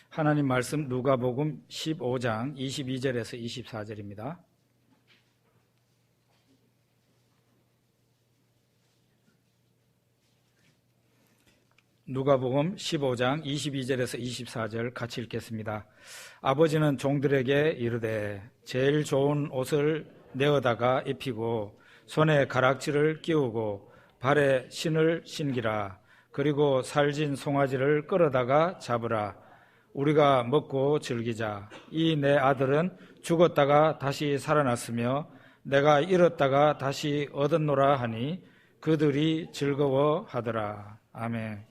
하나님 말씀 누가복음 15장 22절에서 24절입니다. 누가복음 15장 22절에서 24절 같이 읽겠습니다. 아버지는 종들에게 이르되 제일 좋은 옷을 내어다가 입히고 손에 가락지를 끼우고 발에 신을 신기라. 그리고 살진 송아지를 끌어다가 잡으라. 우리가 먹고 즐기자. 이 내 아들은 죽었다가 다시 살아났으며 내가 잃었다가 다시 얻었노라 하니 그들이 즐거워하더라. 아멘.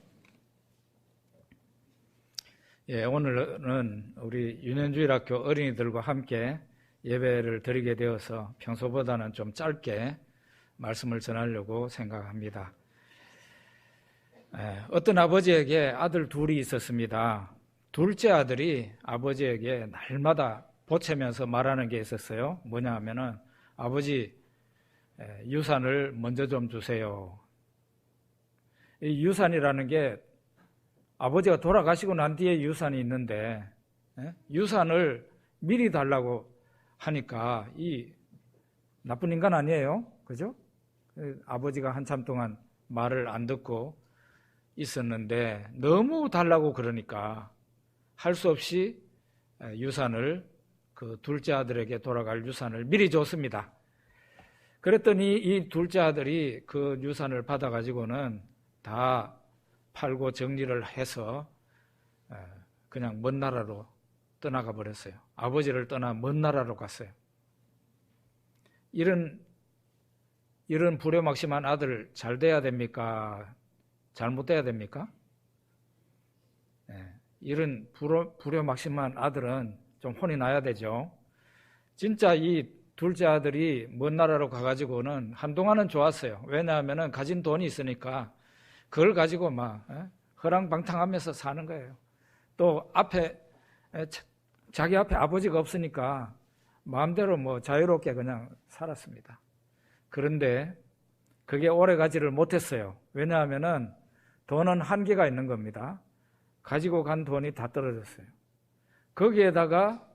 오늘은 우리 윤현주일학교 어린이들과 함께 예배를 드리게 되어서 평소보다는 좀 짧게 말씀을 전하려고 생각합니다. 어떤 아버지에게 아들 둘이 있었습니다. 둘째 아들이 아버지에게 날마다 보채면서 말하는 게 있었어요. 뭐냐 하면은 아버지 유산을 먼저 좀 주세요. 이 유산이라는 게 아버지가 돌아가시고 난 뒤에 유산이 있는데 유산을 미리 달라고 하니까 이 나쁜 인간 아니에요? 그죠? 아버지가 한참 동안 말을 안 듣고 있었는데 너무 달라고 그러니까 할 수 없이 유산을 그 둘째 아들에게 돌아갈 유산을 미리 줬습니다. 그랬더니 이 둘째 아들이 그 유산을 받아가지고는 다 팔고 정리를 해서 그냥 먼 나라로 떠나가 버렸어요. 아버지를 떠나 먼 나라로 갔어요. 이런 불효막심한 아들 잘 돼야 됩니까? 잘못돼야 됩니까? 이런 불효막심한 아들은 좀 혼이 나야 되죠. 진짜 이 둘째 아들이 먼 나라로 가가지고는 한동안은 좋았어요. 왜냐하면 가진 돈이 있으니까 그걸 가지고 막 허랑방탕하면서 사는 거예요. 또 자기 앞에 아버지가 없으니까 마음대로 뭐 자유롭게 그냥 살았습니다. 그런데 그게 오래 가지를 못했어요. 왜냐하면은 돈은 한계가 있는 겁니다. 가지고 간 돈이 다 떨어졌어요. 거기에다가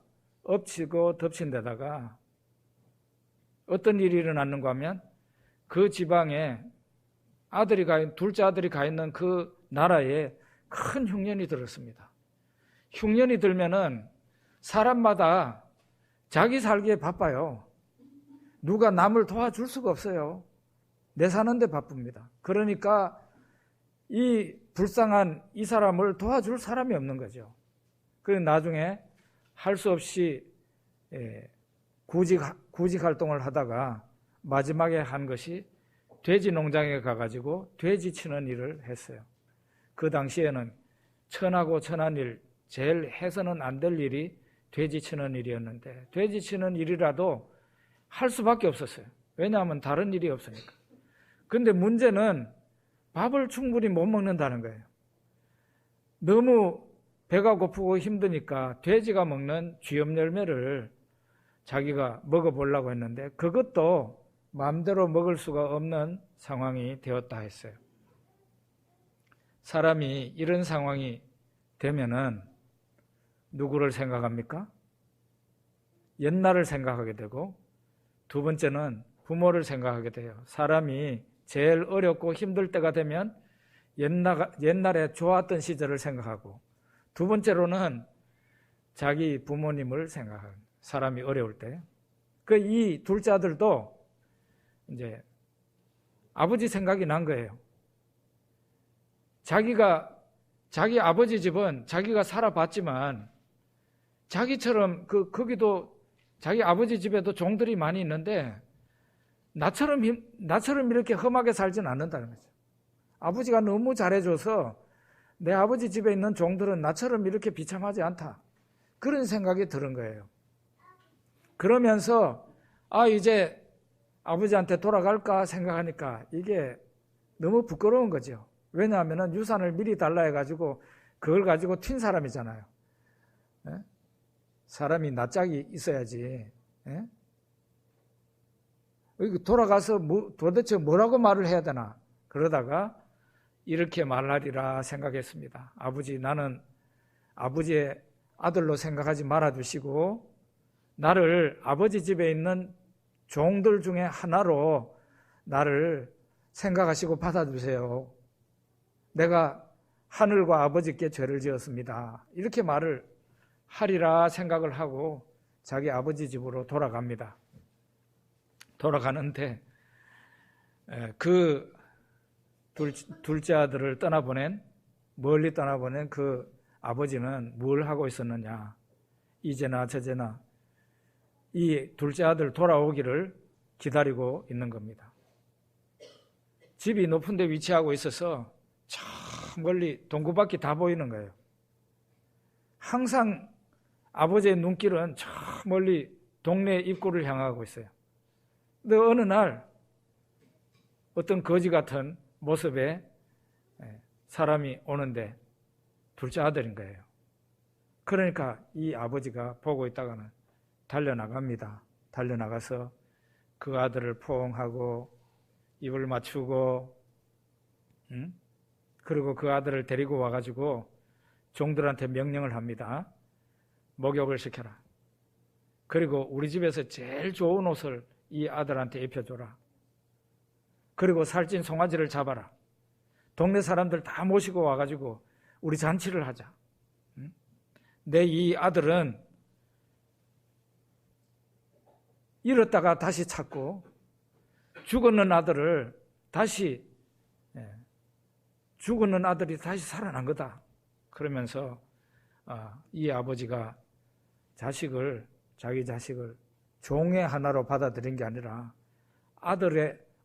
엎치고 덮친 데다가 어떤 일이 일어났는가 하면 그 지방에 둘째 아들이 가 있는 그 나라에 큰 흉년이 들었습니다. 흉년이 들면은 사람마다 자기 살기에 바빠요. 누가 남을 도와줄 수가 없어요. 내 사는데 바쁩니다. 그러니까 이 불쌍한 이 사람을 도와줄 사람이 없는 거죠. 그래서 나중에 할 수 없이 구직 활동을 하다가 마지막에 한 것이 돼지 농장에 가가지고 돼지 치는 일을 했어요. 그 당시에는 천하고 천한 일, 제일 해서는 안 될 일이 돼지 치는 일이었는데 돼지 치는 일이라도 할 수밖에 없었어요. 왜냐하면 다른 일이 없으니까. 근데 문제는 밥을 충분히 못 먹는다는 거예요. 너무 배가 고프고 힘드니까 돼지가 먹는 쥐염 열매를 자기가 먹어보려고 했는데 그것도 마음대로 먹을 수가 없는 상황이 되었다 했어요. 사람이 이런 상황이 되면은 누구를 생각합니까? 옛날을 생각하게 되고 두 번째는 부모를 생각하게 돼요. 사람이 제일 어렵고 힘들 때가 되면 옛날에 좋았던 시절을 생각하고 두 번째로는 자기 부모님을 생각하는 사람이 어려울 때. 이 둘째 아들도 이제 아버지 생각이 난 거예요. 자기 아버지 집은 자기가 살아봤지만 자기처럼 거기도 자기 아버지 집에도 종들이 많이 있는데 나처럼 이렇게 험하게 살진 않는다는 거죠. 아버지가 너무 잘해줘서 내 아버지 집에 있는 종들은 나처럼 이렇게 비참하지 않다. 그런 생각이 드는 거예요. 그러면서 이제 아버지한테 돌아갈까 생각하니까 이게 너무 부끄러운 거죠. 왜냐하면 유산을 미리 달라 해가지고 그걸 가지고 튄 사람이잖아요. 사람이 낯짝이 있어야지. 돌아가서 도대체 뭐라고 말을 해야 되나? 그러다가 이렇게 말하리라 생각했습니다. 아버지, 나는 아버지의 아들로 생각하지 말아주시고 나를 아버지 집에 있는 종들 중에 하나로 나를 생각하시고 받아주세요. 내가 하늘과 아버지께 죄를 지었습니다. 이렇게 말을 하리라 생각을 하고 자기 아버지 집으로 돌아갑니다. 돌아가는데 그 둘째 아들을 멀리 떠나보낸 그 아버지는 뭘 하고 있었느냐. 이제나 저제나 이 둘째 아들 돌아오기를 기다리고 있는 겁니다. 집이 높은 데 위치하고 있어서 저 멀리 동구바퀴 다 보이는 거예요. 항상 아버지의 눈길은 저 멀리 동네 입구를 향하고 있어요. 근데 어느 날 어떤 거지 같은 모습의 사람이 오는데 둘째 아들인 거예요. 그러니까 이 아버지가 보고 있다가는 달려나갑니다. 달려나가서 그 아들을 포옹하고 입을 맞추고 그리고 그 아들을 데리고 와가지고 종들한테 명령을 합니다. 목욕을 시켜라. 그리고 우리 집에서 제일 좋은 옷을 이 아들한테 입혀줘라. 그리고 살찐 송아지를 잡아라. 동네 사람들 다 모시고 와가지고 우리 잔치를 하자. 내 이 아들은 잃었다가 다시 찾고 죽었는 아들이 다시 살아난 거다. 그러면서 이 아버지가 자기 자식을 종의 하나로 받아들인 게 아니라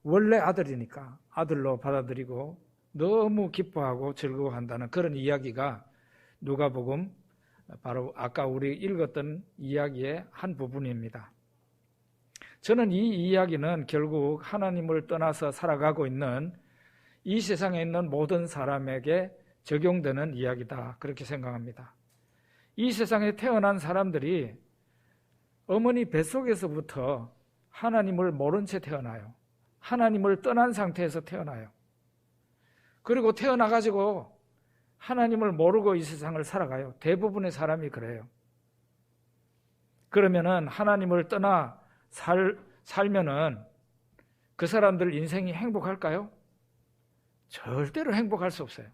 원래 아들이니까 아들로 받아들이고 너무 기뻐하고 즐거워한다는 그런 이야기가 누가복음 바로 아까 우리 읽었던 이야기의 한 부분입니다. 저는 이 이야기는 결국 하나님을 떠나서 살아가고 있는 이 세상에 있는 모든 사람에게 적용되는 이야기다, 그렇게 생각합니다. 이 세상에 태어난 사람들이 어머니 뱃속에서부터 하나님을 모른 채 태어나요. 하나님을 떠난 상태에서 태어나요. 그리고 태어나가지고 하나님을 모르고 이 세상을 살아가요. 대부분의 사람이 그래요. 그러면은 하나님을 떠나 살면은 그 사람들 인생이 행복할까요? 절대로 행복할 수 없어요.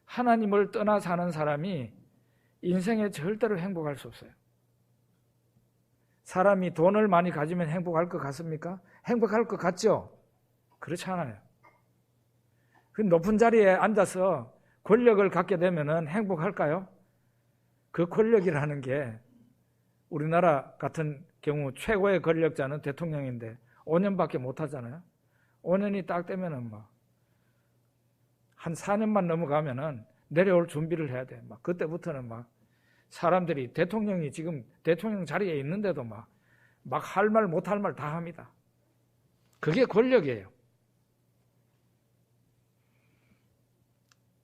하나님을 떠나 사는 사람이 인생에 절대로 행복할 수 없어요. 사람이 돈을 많이 가지면 행복할 것 같습니까? 행복할 것 같죠? 그렇지 않아요. 그 높은 자리에 앉아서 권력을 갖게 되면 행복할까요? 그 권력이라는 게 우리나라 같은 경우 최고의 권력자는 대통령인데 5년밖에 못 하잖아요. 5년이 딱 되면은 한 4년만 넘어가면은 내려올 준비를 해야 돼. 그때부터는 사람들이 대통령이 지금 대통령 자리에 있는데도 막 할 말 못 할 말 다 합니다. 그게 권력이에요.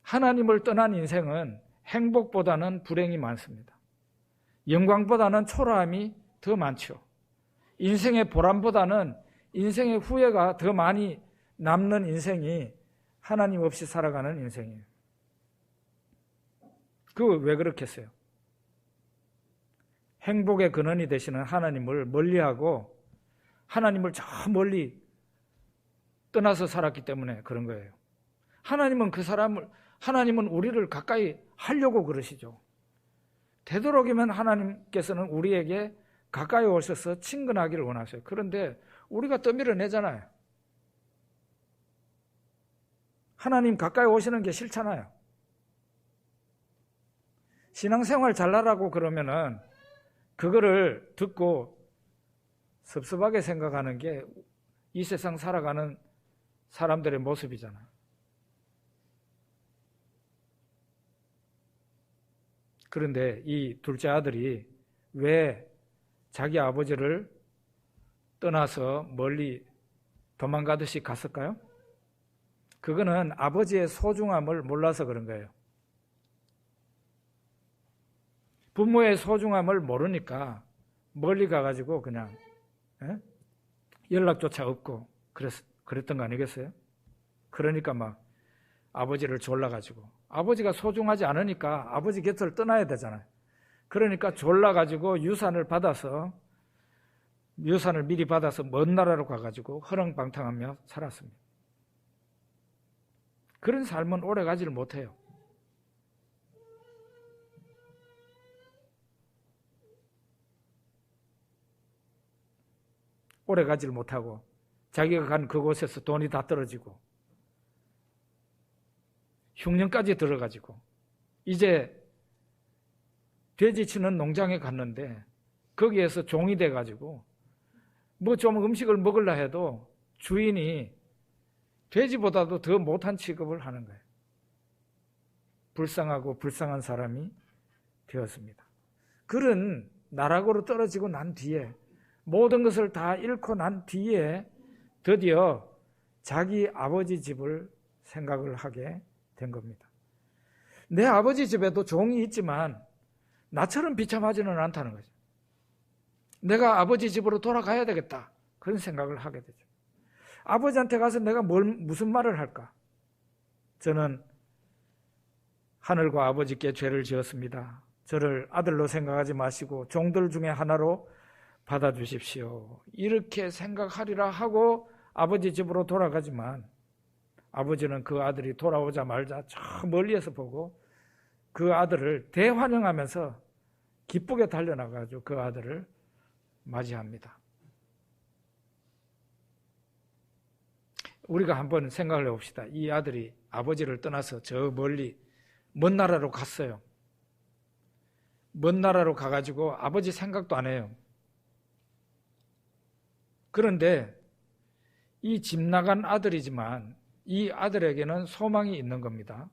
하나님을 떠난 인생은 행복보다는 불행이 많습니다. 영광보다는 초라함이 더 많죠. 인생의 보람보다는 인생의 후회가 더 많이 남는 인생이 하나님 없이 살아가는 인생이에요. 그거 왜 그렇겠어요? 행복의 근원이 되시는 하나님을 멀리하고 하나님을 저 멀리 떠나서 살았기 때문에 그런 거예요. 하나님은 우리를 가까이 하려고 그러시죠. 되도록이면 하나님께서는 우리에게 가까이 오셔서 친근하기를 원하세요. 그런데 우리가 떠밀어내잖아요. 하나님 가까이 오시는 게 싫잖아요. 신앙생활 잘하라고 그러면은 그거를 듣고 섭섭하게 생각하는 게 이 세상 살아가는 사람들의 모습이잖아요. 그런데 이 둘째 아들이 왜 자기 아버지를 떠나서 멀리 도망가듯이 갔을까요? 그거는 아버지의 소중함을 몰라서 그런 거예요. 부모의 소중함을 모르니까 멀리 가가지고 그냥 연락조차 없고 그랬던 거 아니겠어요? 그러니까 아버지를 졸라가지고 아버지가 소중하지 않으니까 아버지 곁을 떠나야 되잖아요. 그러니까 졸라가지고 유산을 미리 받아서 먼 나라로 가가지고 허랑방탕하며 살았습니다. 그런 삶은 오래 가지를 못해요. 오래 가지를 못하고 자기가 간 그곳에서 돈이 다 떨어지고 흉년까지 들어가지고 이제 돼지 치는 농장에 갔는데 거기에서 종이 돼가지고 뭐 좀 음식을 먹으려 해도 주인이 돼지보다도 더 못한 취급을 하는 거예요. 불쌍하고 불쌍한 사람이 되었습니다. 그런 나락으로 떨어지고 난 뒤에 모든 것을 다 잃고 난 뒤에 드디어 자기 아버지 집을 생각을 하게 된 겁니다. 내 아버지 집에도 종이 있지만 나처럼 비참하지는 않다는 거죠. 내가 아버지 집으로 돌아가야 되겠다. 그런 생각을 하게 되죠. 아버지한테 가서 내가 무슨 말을 할까? 저는 하늘과 아버지께 죄를 지었습니다. 저를 아들로 생각하지 마시고 종들 중에 하나로 받아주십시오. 이렇게 생각하리라 하고 아버지 집으로 돌아가지만 아버지는 그 아들이 돌아오자 말자 저 멀리에서 보고 그 아들을 대환영하면서 기쁘게 달려나가지고 그 아들을 맞이합니다. 우리가 한번 생각을 해봅시다. 이 아들이 아버지를 떠나서 저 멀리 먼 나라로 갔어요. 먼 나라로 가가지고 아버지 생각도 안 해요. 그런데 이 집 나간 아들이지만 이 아들에게는 소망이 있는 겁니다.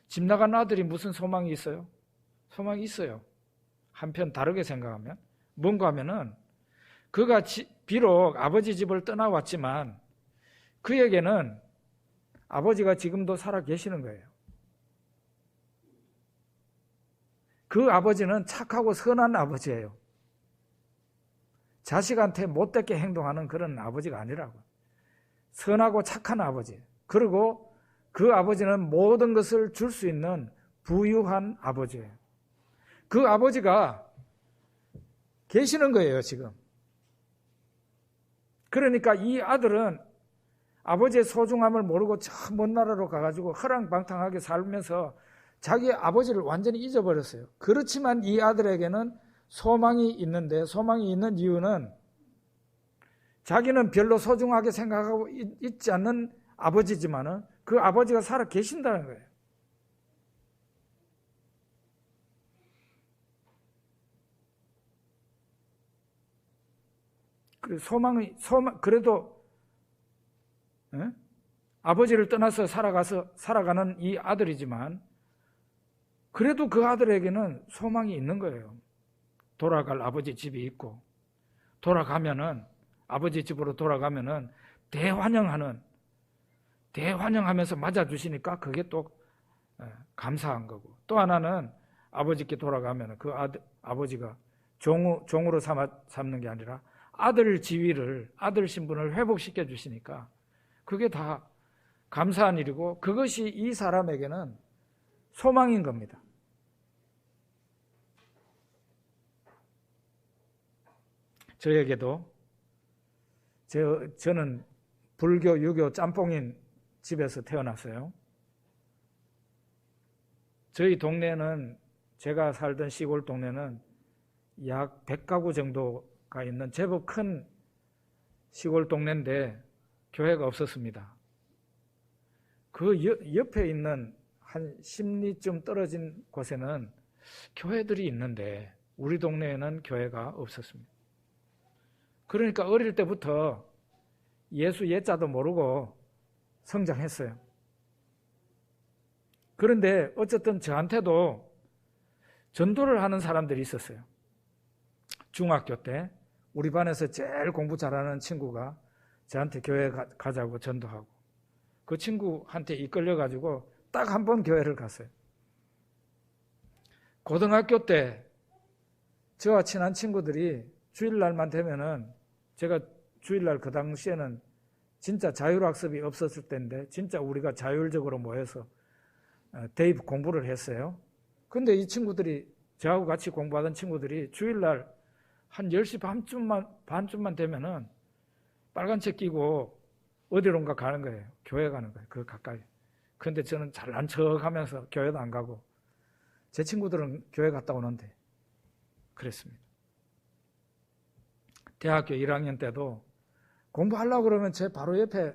집 나간 아들이 무슨 소망이 있어요? 소망이 있어요. 한편 다르게 생각하면 뭔가 하면은 그가 비록 아버지 집을 떠나왔지만 그에게는 아버지가 지금도 살아 계시는 거예요. 그 아버지는 착하고 선한 아버지예요. 자식한테 못되게 행동하는 그런 아버지가 아니라고. 선하고 착한 아버지. 그리고 그 아버지는 모든 것을 줄 수 있는 부유한 아버지예요. 그 아버지가 계시는 거예요, 지금. 그러니까 이 아들은 아버지의 소중함을 모르고 저 먼 나라로 가가지고 허랑방탕하게 살면서 자기 아버지를 완전히 잊어버렸어요. 그렇지만 이 아들에게는 소망이 있는데, 소망이 있는 이유는 자기는 별로 소중하게 생각하고 있지 않는 아버지지만은 그 아버지가 살아 계신다는 거예요. 그래도 아버지를 떠나서 살아가는 이 아들이지만 그래도 그 아들에게는 소망이 있는 거예요. 돌아갈 아버지 집이 있고 아버지 집으로 돌아가면은 대환영하면서 맞아주시니까 그게 또 감사한 거고, 또 하나는 아버지께 돌아가면 그 아버지가 종으로 삼는 게 아니라 아들 지위를, 아들 신분을 회복시켜 주시니까 그게 다 감사한 일이고 그것이 이 사람에게는 소망인 겁니다. 저에게도 저는 불교, 유교, 짬뽕인 집에서 태어났어요. 저희 동네는, 제가 살던 시골 동네는 약 100가구 정도가 있는 제법 큰 시골 동네인데 교회가 없었습니다. 그 옆에 있는 한 10리쯤 떨어진 곳에는 교회들이 있는데 우리 동네에는 교회가 없었습니다. 그러니까 어릴 때부터 예수 예자도 모르고 성장했어요. 그런데 어쨌든 저한테도 전도를 하는 사람들이 있었어요. 중학교 때 우리 반에서 제일 공부 잘하는 친구가 저한테 교회 가자고 전도하고, 그 친구한테 이끌려가지고 딱 한 번 교회를 갔어요. 고등학교 때 저와 친한 친구들이 주일날만 되면은, 제가 주일날 그 당시에는 진짜 자율학습이 없었을 때인데 진짜 우리가 자율적으로 모여서 대입 공부를 했어요. 근데 이 친구들이 저하고 같이 공부하던 친구들이 주일날 한 10시 반쯤만 되면은 빨간 책 끼고 어디론가 가는 거예요. 교회 가는 거예요. 그 가까이. 그런데 저는 잘난 척 하면서 교회도 안 가고, 제 친구들은 교회 갔다 오는데 그랬습니다. 대학교 1학년 때도 공부하려고 그러면 제 바로 옆에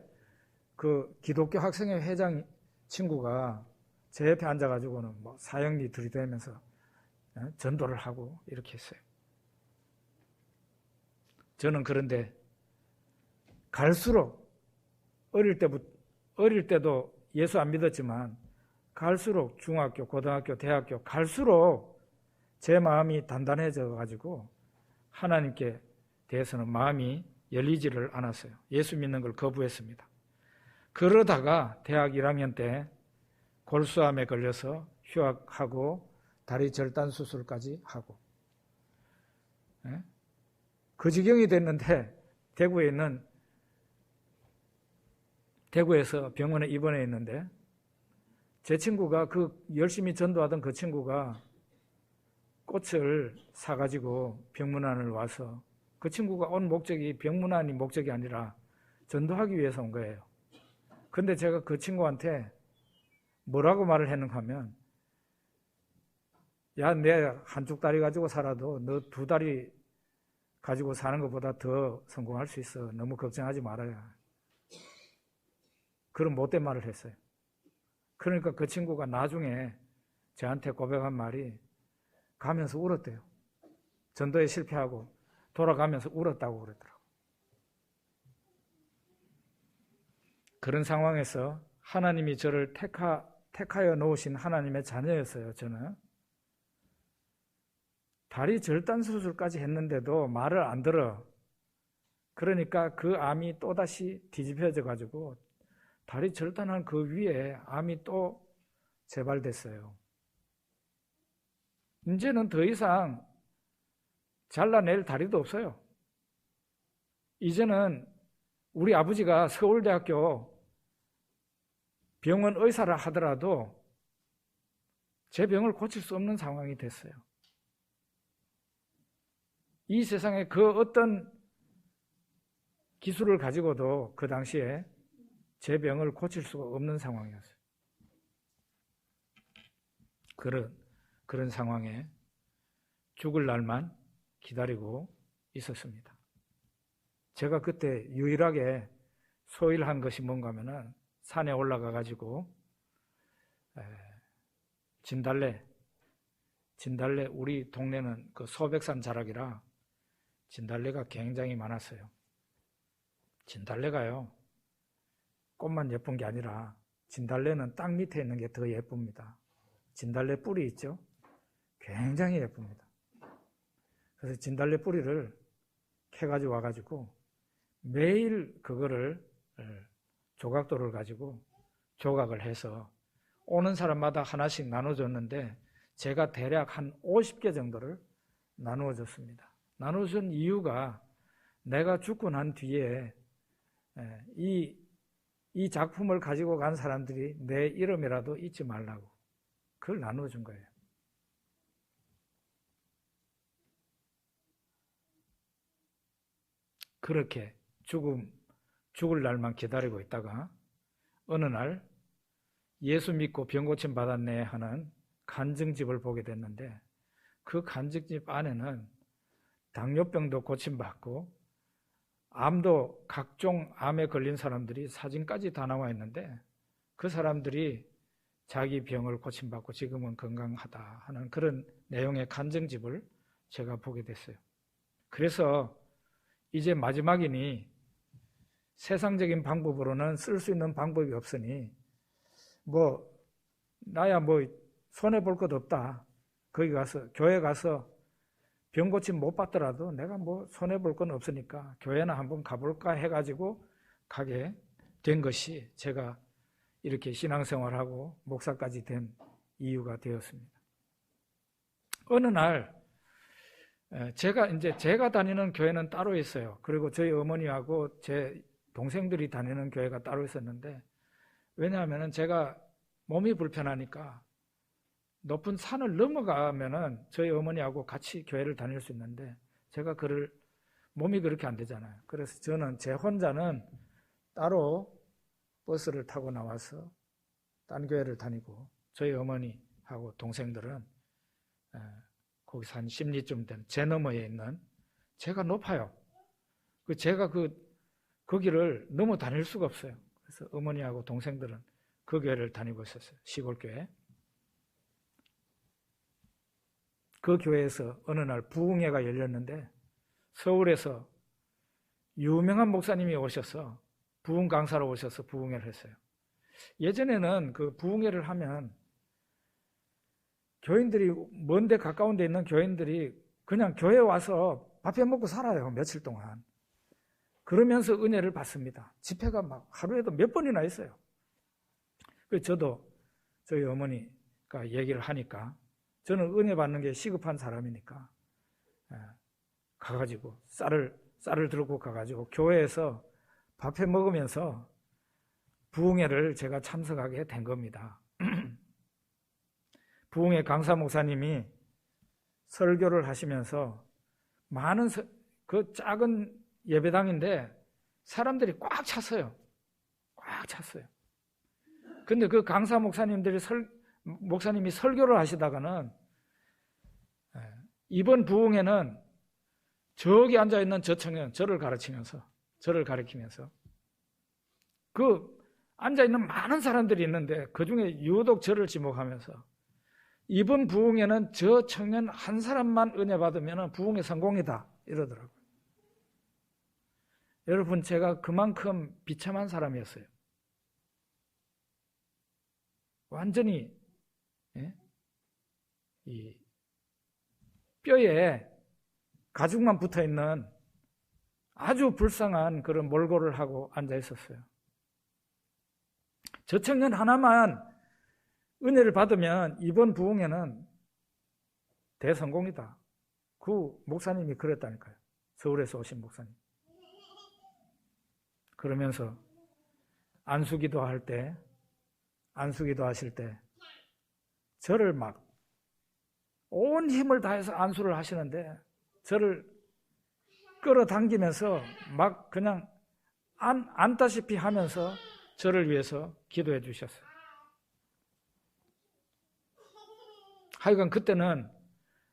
그 기독교 학생회 회장 친구가 제 옆에 앉아가지고는 뭐 사형리 들이대면서 전도를 하고 이렇게 했어요. 저는 그런데 갈수록 어릴 때도 예수 안 믿었지만 갈수록 중학교, 고등학교, 대학교 갈수록 제 마음이 단단해져 가지고 하나님께 대해서는 마음이 열리지를 않았어요. 예수 믿는 걸 거부했습니다. 그러다가 대학 1학년 때 골수암에 걸려서 휴학하고 다리 절단 수술까지 하고, 그 지경이 됐는데 대구에서 병원에 입원해 있는데, 제 친구가 열심히 전도하던 그 친구가 꽃을 사가지고 병문안을 와서, 그 친구가 온 목적이 병문안이 목적이 아니라 전도하기 위해서 온 거예요. 근데 제가 그 친구한테 뭐라고 말을 했는가 하면, 야, 내 한쪽 다리 가지고 살아도 너 두 다리 가지고 사는 것보다 더 성공할 수 있어. 너무 걱정하지 말아야. 그런 못된 말을 했어요. 그러니까 그 친구가 나중에 저한테 고백한 말이, 가면서 울었대요. 전도에 실패하고 돌아가면서 울었다고 그러더라고요. 그런 상황에서 하나님이 저를 택하여 놓으신 하나님의 자녀였어요. 저는 다리 절단 수술까지 했는데도 말을 안 들어. 그러니까 그 암이 또다시 뒤집혀져 가지고 다리 절단한 그 위에 암이 또 재발됐어요. 이제는 더 이상 잘라낼 다리도 없어요. 이제는 우리 아버지가 서울대학교 병원 의사라 하더라도 제 병을 고칠 수 없는 상황이 됐어요. 이 세상에 그 어떤 기술을 가지고도 그 당시에 제 병을 고칠 수가 없는 상황이었어요. 그런 상황에 죽을 날만 기다리고 있었습니다. 제가 그때 유일하게 소일한 것이 뭔가 하면은 산에 올라가 가지고 진달래 우리 동네는 그 소백산 자락이라 진달래가 굉장히 많았어요. 진달래가요, 꽃만 예쁜 게 아니라 진달래는 땅 밑에 있는 게 더 예쁩니다. 진달래 뿌리 있죠? 굉장히 예쁩니다. 그래서 진달래 뿌리를 캐가지고 와가지고 매일 그거를 조각도를 가지고 조각을 해서 오는 사람마다 하나씩 나눠줬는데, 제가 대략 한 50개 정도를 나누어줬습니다. 나눠준 이유가 내가 죽고 난 뒤에 이 작품을 가지고 간 사람들이 내 이름이라도 잊지 말라고 그걸 나눠준 거예요. 그렇게 죽을 날만 기다리고 있다가 어느 날 예수 믿고 병 고침 받았네 하는 간증집을 보게 됐는데, 그 간증집 안에는 당뇨병도 고침받고 암도, 각종 암에 걸린 사람들이 사진까지 다 나와 있는데, 그 사람들이 자기 병을 고침받고 지금은 건강하다 하는 그런 내용의 간증집을 제가 보게 됐어요. 그래서 이제 마지막이니 세상적인 방법으로는 쓸 수 있는 방법이 없으니 나야 손해볼 것 없다. 거기 가서, 교회 가서 병 고침 못 받더라도 내가 손해볼 건 없으니까 교회나 한번 가볼까 해가지고 가게 된 것이 제가 이렇게 신앙생활하고 목사까지 된 이유가 되었습니다. 어느 날 제가 다니는 교회는 따로 있어요. 그리고 저희 어머니하고 제 동생들이 다니는 교회가 따로 있었는데, 왜냐하면 제가 몸이 불편하니까 높은 산을 넘어가면은 저희 어머니하고 같이 교회를 다닐 수 있는데 제가 몸이 그렇게 안 되잖아요. 그래서 저는 제 혼자는 따로 버스를 타고 나와서 딴 교회를 다니고 저희 어머니하고 동생들은 거기서 한 10리쯤 되는 제 너머에 있는 제가 높아요. 제가 거기를 넘어 다닐 수가 없어요. 그래서 어머니하고 동생들은 그 교회를 다니고 있었어요. 시골 교회. 그 교회에서 어느 날 부흥회가 열렸는데 서울에서 유명한 목사님이 오셔서 부흥 강사로 오셔서 부흥회를 했어요. 예전에는 그 부흥회를 하면 교인들이 먼데 가까운 데 있는 교인들이 그냥 교회 와서 밥해 먹고 살아요. 며칠 동안. 그러면서 은혜를 받습니다. 집회가 막 하루에도 몇 번이나 있어요. 그래서 저도 저희 어머니가 얘기를 하니까 저는 은혜 받는 게 시급한 사람이니까 가가지고 쌀을 들고 가가지고 교회에서 밥해 먹으면서 부흥회를 제가 참석하게 된 겁니다. 부흥회 강사 목사님이 설교를 하시면서 많은 그 작은 예배당인데 사람들이 꽉 찼어요. 꽉 찼어요. 근데 그 강사 목사님이 설교를 하시다가는 이번 부흥회는 저기 앉아있는 저 청년 저를 가리키면서 그 앉아있는 많은 사람들이 있는데 그중에 유독 저를 지목하면서 이번 부흥회는 저 청년 한 사람만 은혜 받으면 부흥회 성공이다 이러더라고요. 여러분 제가 그만큼 비참한 사람이었어요. 완전히 이 뼈에 가죽만 붙어있는 아주 불쌍한 그런 몰골을 하고 앉아 있었어요. 저 청년 하나만 은혜를 받으면 이번 부흥회는 대성공이다. 그 목사님이 그랬다니까요. 서울에서 오신 목사님. 그러면서 안수기도 하실 때 저를 막 온 힘을 다해서 안수를 하시는데 저를 끌어당기면서 막 그냥 안다시피 하면서 저를 위해서 기도해 주셨어요. 하여간 그때는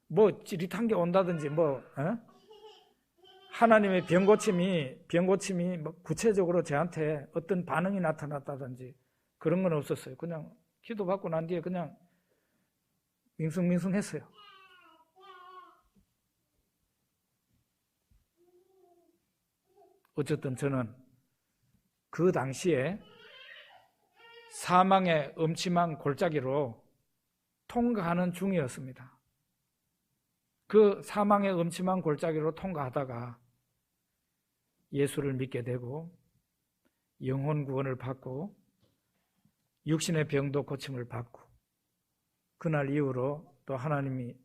뭐 찌릿한 게 온다든지 하나님의 병고침이 뭐 구체적으로 저한테 어떤 반응이 나타났다든지 그런 건 없었어요. 그냥 기도받고 난 뒤에 그냥 밍숭밍숭했어요. 어쨌든 저는 그 당시에 사망의 음침한 골짜기로 통과하는 중이었습니다. 그 사망의 음침한 골짜기로 통과하다가 예수를 믿게 되고 영혼 구원을 받고 육신의 병도 고침을 받고 그날 이후로 또 하나님이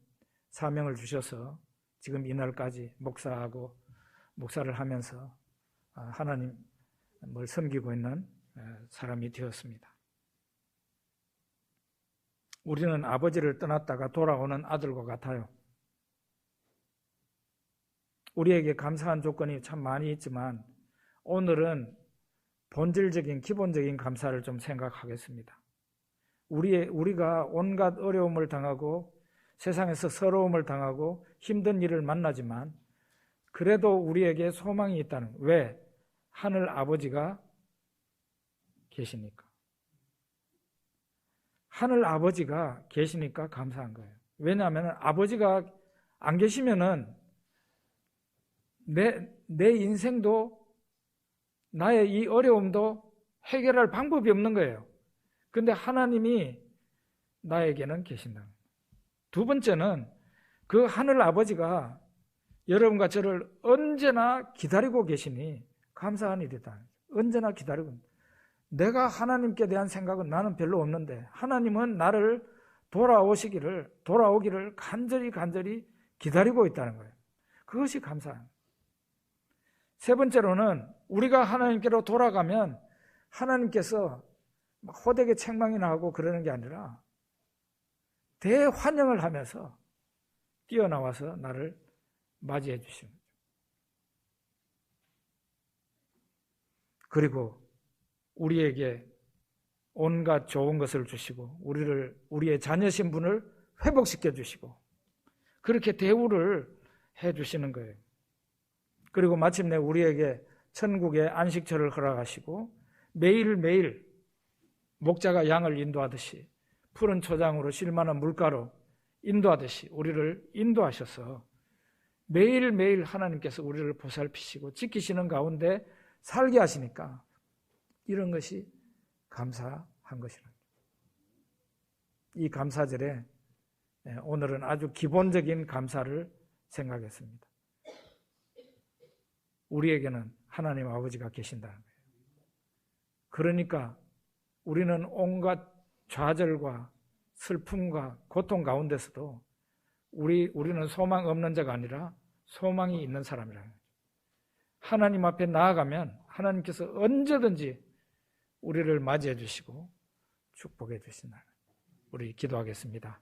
사명을 주셔서 지금 이날까지 목사를 하면서 하나님을 섬기고 있는 사람이 되었습니다. 우리는 아버지를 떠났다가 돌아오는 아들과 같아요. 우리에게 감사한 조건이 참 많이 있지만 오늘은 본질적인 기본적인 감사를 좀 생각하겠습니다. 우리가 온갖 어려움을 당하고 세상에서 서러움을 당하고 힘든 일을 만나지만 그래도 우리에게 소망이 있다는 거예요. 왜? 하늘 아버지가 계시니까. 하늘 아버지가 계시니까 감사한 거예요. 왜냐하면 아버지가 안 계시면은 내 인생도 나의 이 어려움도 해결할 방법이 없는 거예요. 근데 하나님이 나에게는 계신다. 두 번째는 그 하늘 아버지가 여러분과 저를 언제나 기다리고 계시니 감사한 일이다. 언제나 기다리고. 내가 하나님께 대한 생각은 나는 별로 없는데 하나님은 나를 돌아오기를 간절히 기다리고 있다는 거예요. 그것이 감사합니다. 세 번째로는 우리가 하나님께로 돌아가면 하나님께서 호되게 책망이나 하고 그러는 게 아니라 대환영을 하면서 뛰어나와서 나를 맞이해 주시는 거죠. 그리고 우리에게 온갖 좋은 것을 주시고 우리의 자녀 신분을 회복시켜 주시고 그렇게 대우를 해 주시는 거예요. 그리고 마침내 우리에게 천국의 안식처를 허락하시고 매일매일 목자가 양을 인도하듯이 푸른 초장으로 쉴만한 물가로 인도하듯이 우리를 인도하셔서 매일매일 하나님께서 우리를 보살피시고 지키시는 가운데 살게 하시니까 이런 것이 감사한 것이라. 이 감사절에 오늘은 아주 기본적인 감사를 생각했습니다. 우리에게는 하나님 아버지가 계신다는 거예요. 그러니까 우리는 온갖 좌절과 슬픔과 고통 가운데서도 우리는 소망 없는 자가 아니라 소망이 있는 사람이라는 거죠. 하나님 앞에 나아가면 하나님께서 언제든지 우리를 맞이해 주시고 축복해 주신다. 우리 기도하겠습니다.